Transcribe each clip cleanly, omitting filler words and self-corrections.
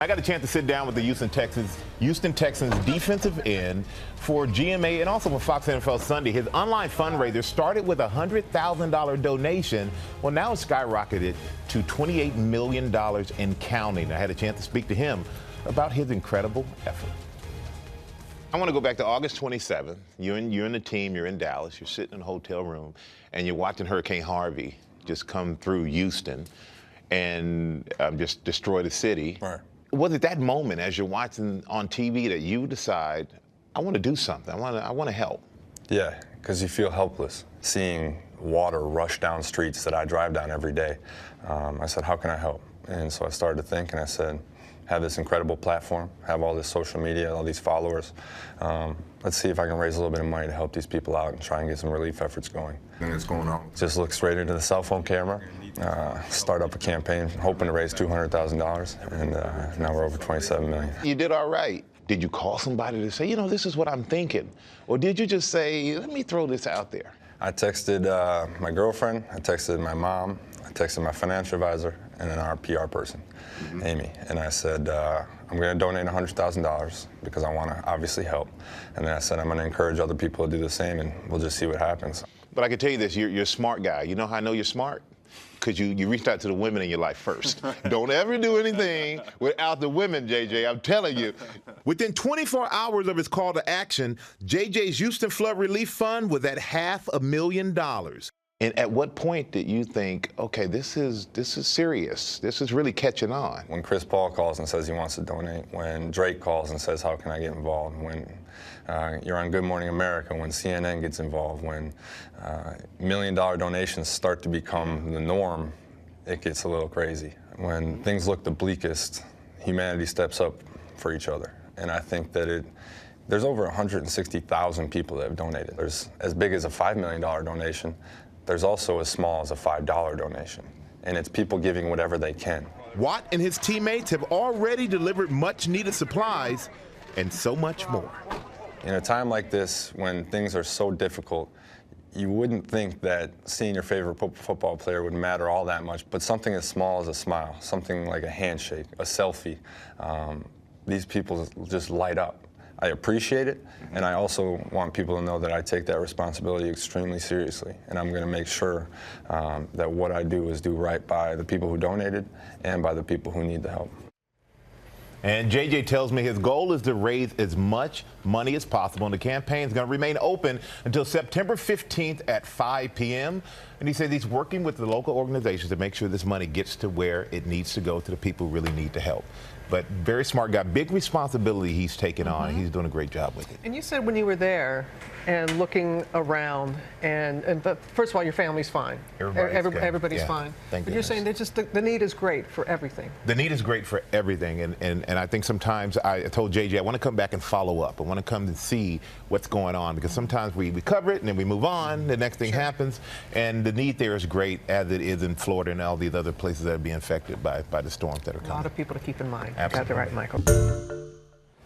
I got a chance to sit down with the Houston Texans defensive end for GMA and also for Fox NFL Sunday. His online fundraiser started with a $100,000 donation. Well, now it's skyrocketed to $28 million and counting. I had a chance to speak to him about his incredible effort. I want to go back to August 27th. You're in the team, you're in Dallas, you're sitting in a hotel room, and you're watching Hurricane Harvey just come through Houston and just destroy the city. Right. Was it that moment as you're watching on TV that you decide, I want to do something, I want to help? Yeah, because you feel helpless seeing water rush down streets that I drive down every day. I said, how can I help? And so I started to think, and I said, have this incredible platform, have all this social media, all these followers. Let's see if I can raise a little bit of money to help these people out and try and get some relief efforts going. And it's going on. Just look straight into the cell phone camera, start up a campaign, hoping to raise $200,000, and now we're over $27 million. You did all right. Did you call somebody to say, you know, this is what I'm thinking? Or did you just say, let me throw this out there? I texted my girlfriend, I texted my mom, I texted my financial advisor, and then our PR person, Amy. And I said, I'm going to donate $100,000 because I want to obviously help. And then I said, I'm going to encourage other people to do the same, and we'll just see what happens. But I can tell you this, you're a smart guy. You know how I know you're smart? Because you reached out to the women in your life first. Don't ever do anything without the women, JJ, I'm telling you. Within 24 hours of his call to action, JJ's Houston Flood Relief Fund was at $500,000. And at what point did you think, okay, this is serious. This is really catching on? When Chris Paul calls and says he wants to donate, when Drake calls and says, how can I get involved? When you're on Good Morning America, when CNN gets involved, when $1 million donations start to become the norm, it gets a little crazy. When things look the bleakest, humanity steps up for each other. And I think that there's over 160,000 people that have donated. There's as big as a $5 million donation. There's also as small as a $5 donation. And it's people giving whatever they can. Watt and his teammates have already delivered much-needed supplies and so much more. In a time like this, when things are so difficult, you wouldn't think that seeing your favorite football player would matter all that much, but something as small as a smile, something like a handshake, a selfie, these people just light up. I appreciate it, and I also want people to know that I take that responsibility extremely seriously, and I'm going to make sure that what I do is do right by the people who donated and by the people who need the help. And JJ tells me his goal is to raise as much money as possible, and the campaign is going to remain open until September 15th at 5 p.m. And he says he's working with the local organizations to make sure this money gets to where it needs to go, to the people who really need the help. But very smart guy, big responsibility he's taken on. He's doing a great job with it. And you said when you were there and looking around, but first of all, your family's fine. Everybody's fine. Thank but you're saying that just the need is great for everything. The need is great for everything. And I think sometimes I told JJ, I want to come back and follow up. I want to come and see what's going on, because sometimes we cover it and then we move on. The next thing happens. And the need there is great, as it is in Florida and all these other places that are being affected by the storms that are coming. A lot of people to keep in mind. Absolutely. Got that right, Michael.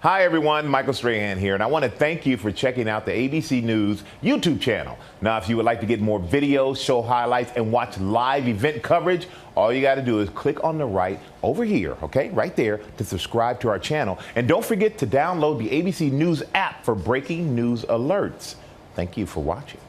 Hi, everyone. Michael Strahan here, and I want to thank you for checking out the ABC News YouTube channel. Now, if you would like to get more videos, show highlights, and watch live event coverage, all you got to do is click on the right over here, okay, right there, to subscribe to our channel. And don't forget to download the ABC News app for breaking news alerts. Thank you for watching.